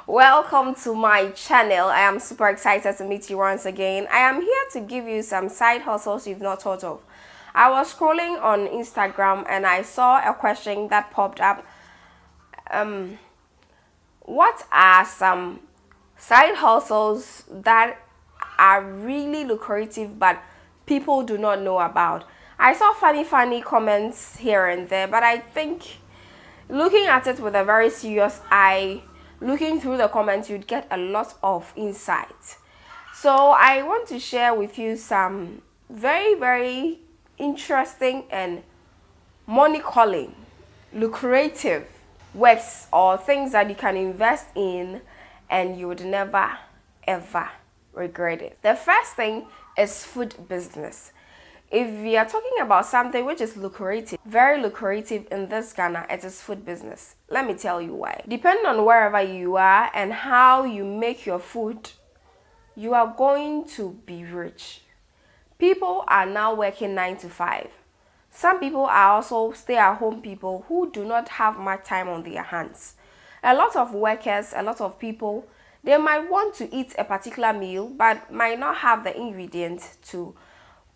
Welcome to my channel. I am super excited to meet you once again. I am here to give you some side hustles you've not thought of. I was scrolling on Instagram and I saw a question that popped up. What are some side hustles that are really lucrative but people do not know about? I saw funny comments here and there, but I think looking at it with a very serious eye, looking through the comments, you'd get a lot of insight. So I want to share with you some very interesting and money calling, lucrative works or things that you can invest in and you would never ever regret it. The first thing is food business. If we are talking about something which is lucrative, very lucrative in this Ghana, it is food business. Let me tell you why. Depending on wherever you are and how you make your food, you are going to be rich. People are now working 9 to 5. Some people are also stay-at-home people who do not have much time on their hands. A lot of workers, a lot of people, they might want to eat a particular meal but might not have the ingredients to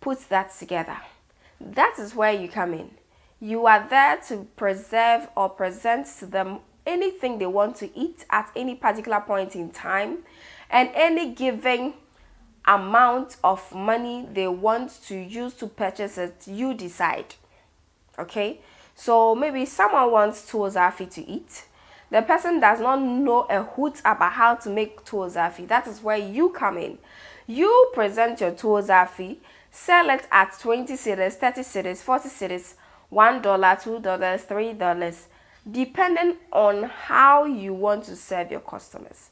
put that together. That is where you come in. You are there to preserve or present to them anything they want to eat at any particular point in time and any given amount of money they want to use to purchase it, you decide. Okay? So maybe someone wants tuozafi to eat. The person does not know a hoot about how to make tuozafi. That is where you come in. You present your tuozafi, sell it at 20 cedis, 30 cedis, 40 cedis, $1, $2, $3, depending on how you want to serve your customers.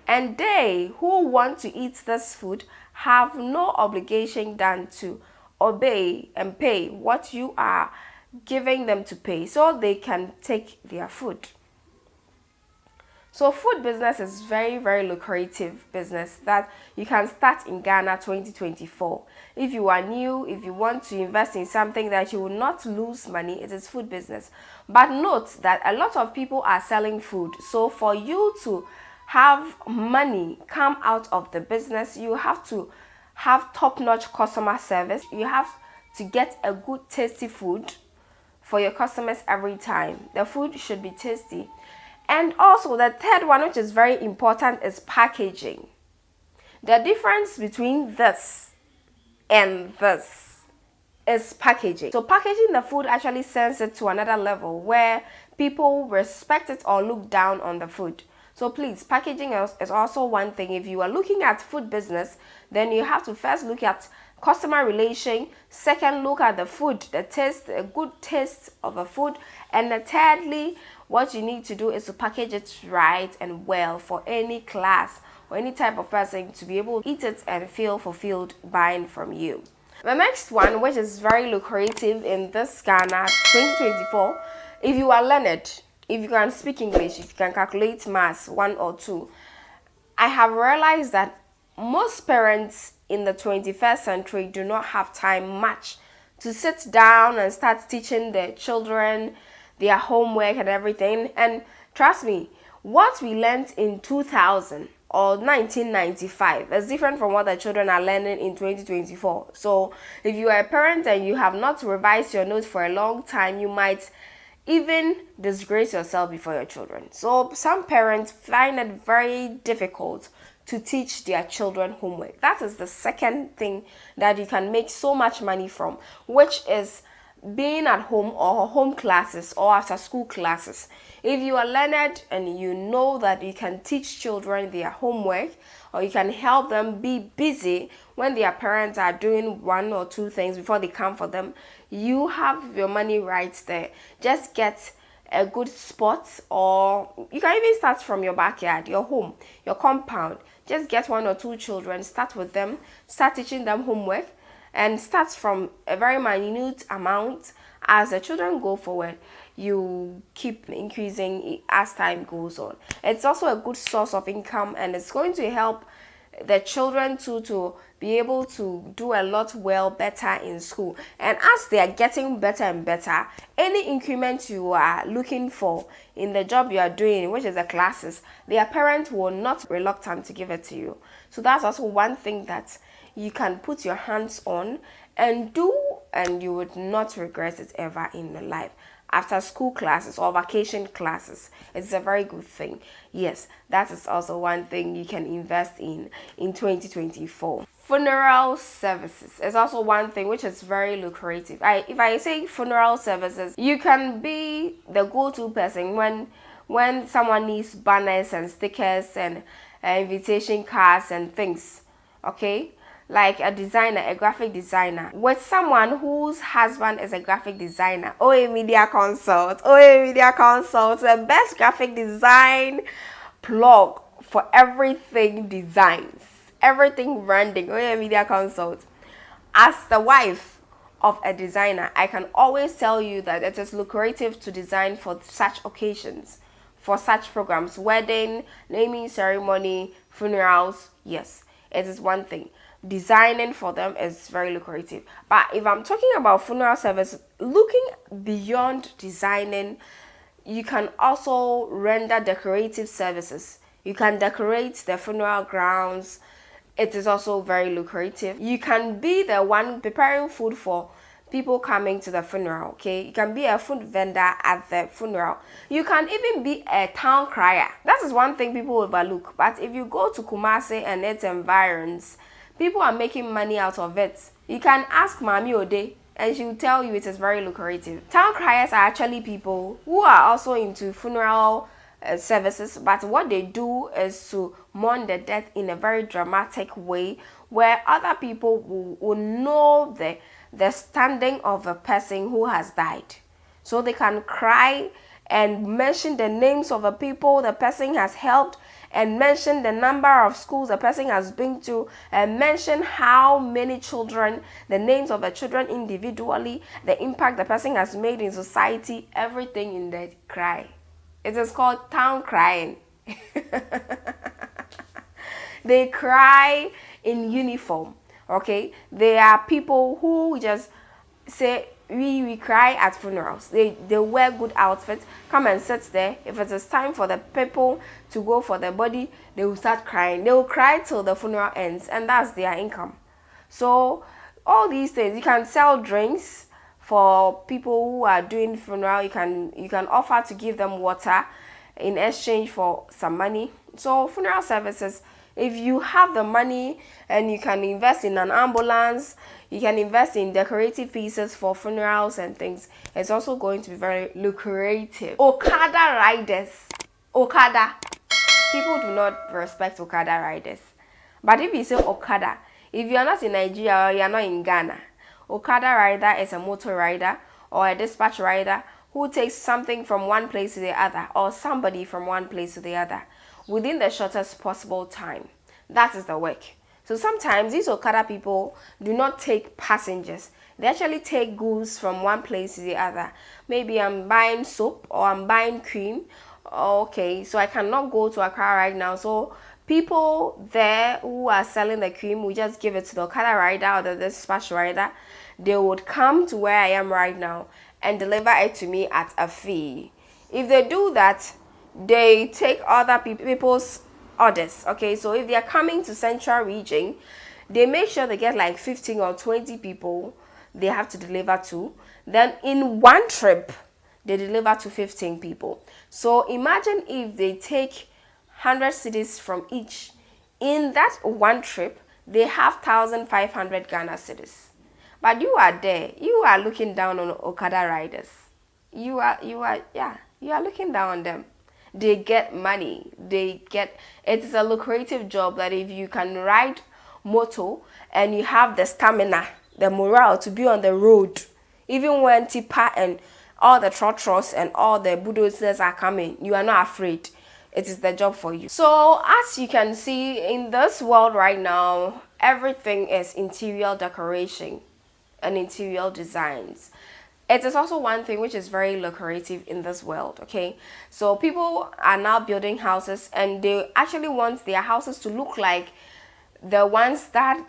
And they who want to eat this food have no obligation than to obey and pay what you are giving them to pay so they can take their food. So food business is very lucrative business that you can start in Ghana 2024. If you are new, if you want to invest in something that you will not lose money, it is food business. But note that a lot of people are selling food. So for you to have money come out of the business, you have to have top-notch customer service. You have to get a good tasty food for your customers every time. The food should be tasty. And also the third one, which is very important, is packaging. The difference between this and this is packaging. So packaging the food actually sends it to another level where people respect it or look down on the food. So please, packaging is also one thing. If you are looking at food business, then you have to first look at customer relation, second look at the food, the taste, a good taste of the food, and thirdly, what you need to do is to package it right and well for any class or any type of person to be able to eat it and feel fulfilled buying from you. The next one, which is very lucrative in this Ghana 2024, if you are learned, if you can speak English, if you can calculate maths 1 or 2, I have realized that most parents in the 21st century do not have time much to sit down and start teaching their children their homework and everything. And trust me, what we learned in 2000 or 1995 is different from what the children are learning in 2024. So if you are a parent and you have not revised your notes for a long time, you might even disgrace yourself before your children. So some parents find it very difficult to teach their children homework. That is the second thing that you can make so much money from, which is being at home or home classes or after school classes. If you are learned and you know that you can teach children their homework or you can help them be busy when their parents are doing 1 or 2 things before they come for them, you have your money right there. Just get a good spot, or you can even start from your backyard, your home, your compound. Just get 1 or 2 children, start with them, start teaching them homework, and start from a very minute amount. As the children go forward, you keep increasing as time goes on. It's also a good source of income and it's going to help the children to be able to do a lot better in school. And as they are getting better and better, any increment you are looking for in the job you are doing, which is the classes, their parents will not be reluctant to give it to you. So that's also one thing that you can put your hands on and do, and you would not regret it ever in your life. After school classes or vacation classes, it's a very good thing. Yes, that is also one thing you can invest in 2024. Funeral services is also one thing which is very lucrative. If I say funeral services, you can be the go-to person when someone needs banners and stickers and invitation cards and things. Okay, like a designer, a graphic designer, with someone whose husband is a graphic designer. OA Media Consult, the best graphic design plug for everything designs, everything branding. OA Media Consult. As the wife of a designer, I can always tell you that it is lucrative to design for such occasions, for such programs, wedding, naming ceremony, funerals. Yes, it is one thing. Designing for them is very lucrative. But if I'm talking about funeral service, looking beyond designing, you can also render decorative services. You can decorate the funeral grounds. It is also very lucrative. You can be the one preparing food for people coming to the funeral. Okay, you can be a food vendor at the funeral. You can even be a town crier. That is one thing people overlook. But if you go to Kumasi and its environs, people are making money out of it. You can ask Mami Ode and she will tell you it is very lucrative. Town criers are actually people who are also into funeral services, but what they do is to mourn the death in a very dramatic way where other people will know the standing of a person who has died. So they can cry and mention the names of the people the person has helped, and mention the number of schools the person has been to, and mention how many children, the names of the children individually, the impact the person has made in society, everything in the cry. It is called town crying. They cry in uniform, okay? They are people who just say, we cry at funerals. They wear good outfits, come and sit there. If it is time for the people to go for the body, they will start crying. They will cry till the funeral ends, and that's their income. So all these things, you can sell drinks for people who are doing funeral. You can offer to give them water in exchange for some money. So funeral services, if you have the money and you can invest in an ambulance, you can invest in decorative pieces for funerals and things, it's also going to be very lucrative. Okada riders. Okada. People do not respect Okada riders. But if you say Okada, if you are not in Nigeria or you are not in Ghana, Okada rider is a motor rider or a dispatch rider who takes something from one place to the other, or somebody from one place to the other, within the shortest possible time. That is the work. So sometimes these Okada people do not take passengers. They actually take goods from one place to the other. Maybe I'm buying soap or I'm buying cream. Okay, so I cannot go to Accra right now. So people there who are selling the cream will just give it to the Okada rider or the dispatch rider. They would come to where I am right now and deliver it to me at a fee. If they do that, they take other people's orders. Okay, so if they are coming to Central Region, they make sure they get like 15 or 20 people they have to deliver to. Then in one trip, they deliver to 15 people. So imagine if they take 100 cities from each. In that one trip, they have 1,500 Ghana cities. But you are there. You are looking down on Okada riders. You are looking down on them. They get money. It is a lucrative job that if you can ride motor and you have the stamina, the morale to be on the road, even when tipper and all the trotros and all the bulldozers are coming, you are not afraid. It is the job for you. So as you can see in this world right now, everything is interior decoration and interior designs. It is also one thing which is very lucrative in this world, okay? So people are now building houses and they actually want their houses to look like the ones that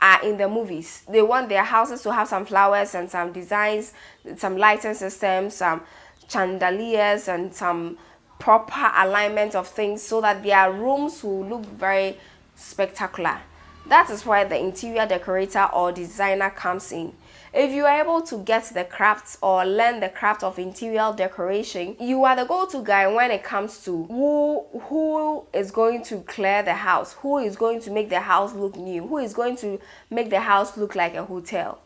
are in the movies. They want their houses to have some flowers and some designs, some lighting systems, some chandeliers, and some proper alignment of things so that their rooms will look very spectacular. That is why the interior decorator or designer comes in. If you are able to get the crafts or learn the craft of interior decoration, you are the go-to guy when it comes to who is going to clear the house, who is going to make the house look new, who is going to make the house look like a hotel.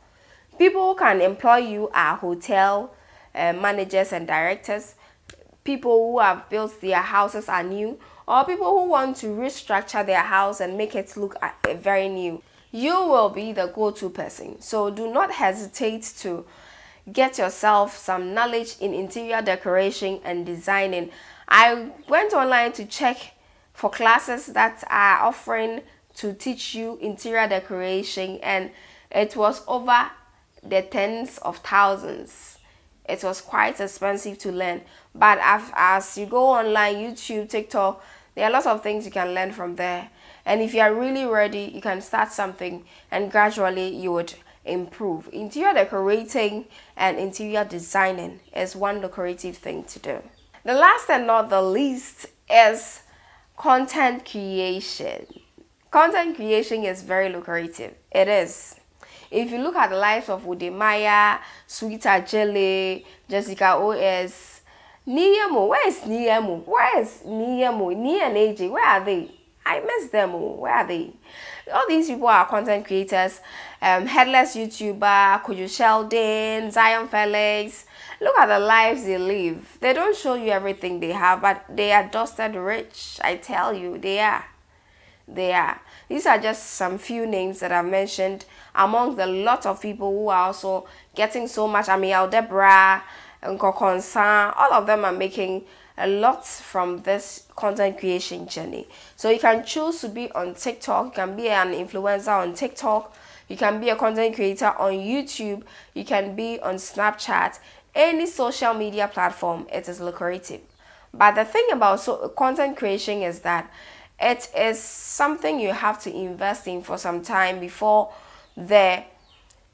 People who can employ you are hotel managers and directors, people who have built their houses are new, or people who want to restructure their house and make it look very new. You will be the go-to person. So do not hesitate to get yourself some knowledge in interior decoration and designing. I went online to check for classes that are offering to teach you interior decoration, and it was over the tens of thousands. It was quite expensive to learn, but as you go online, YouTube, TikTok, there are lots of things you can learn from there. And if you are really ready, you can start something and gradually you would improve. Interior decorating and interior designing is one lucrative thing to do. The last and not the least is content creation. Content creation is very lucrative. It is. If you look at the lives of Udemaya, Sweeter Jelly, Jessica OS, Niamo, where is Niamo? Where is Niamo? Nia and AJ, where are they? I miss them. Where are they? All these people are content creators. Headless YouTuber, Kojo Sheldon, Zion Felix. Look at the lives they live. They don't show you everything they have, but they are dusted rich. I tell you, they are. They are. These are just some few names that I've mentioned among the lot of people who are also getting so much. Amiel Deborah, Nkokonsan, all of them are making a lot from this content creation journey. So you can choose to be on TikTok, you can be an influencer on TikTok, you can be a content creator on YouTube, you can be on Snapchat, any social media platform. It is lucrative. But the thing about content creation is that it is something you have to invest in for some time before the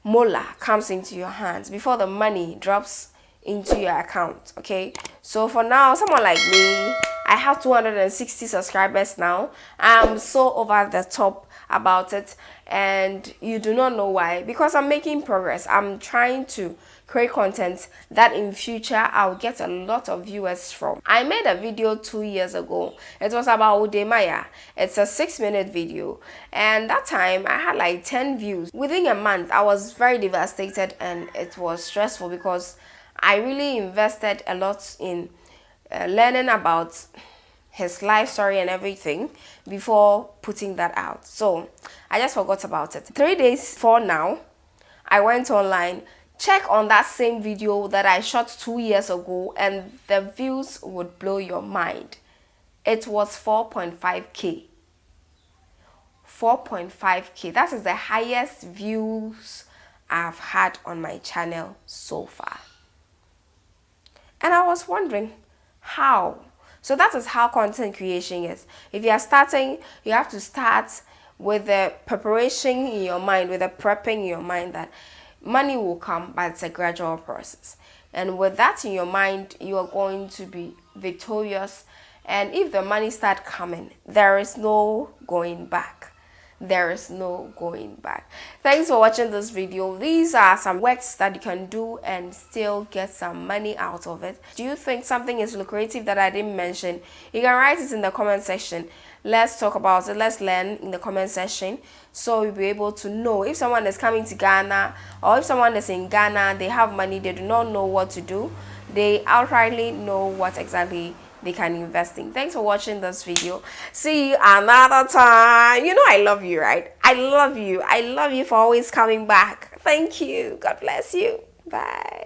mola comes into your hands, before the money drops into your account. Okay, so for now, someone like me, I have 260 subscribers now. I'm so over the top about it, and you do not know why. Because I'm making progress. I'm trying to create content that in future I'll get a lot of viewers from. I made a video 2 years ago. It was about Udemaya. It's a 6-minute video, and that time I had like 10 views. Within a month, I was very devastated and it was stressful because I really invested a lot in learning about his life story and everything before putting that out. So I just forgot about it. 3 days for now, I went online, check on that same video that I shot 2 years ago, and the views would blow your mind. It was 4.5k. 4.5k. That is the highest views I've had on my channel so far. And I was wondering how. So that is how content creation is. If you are starting, you have to start with the preparation in your mind, with the prepping in your mind that money will come, but it's a gradual process. And with that in your mind, you are going to be victorious. And if the money starts coming, there is no going back. There is no going back. Thanks for watching this video. These are some works that you can do and still get some money out of it. Do you think something is lucrative that I didn't mention? You can write it in the comment section. Let's talk about it. Let's learn in the comment section, so we'll be able to know if someone is coming to Ghana, or if someone is in Ghana, they have money, they do not know what to do, they outrightly know what exactly they can invest in. Thanks for watching this video. See you another time. You know I love you, right? I love you. I love you for always coming back. Thank you. God bless you. Bye.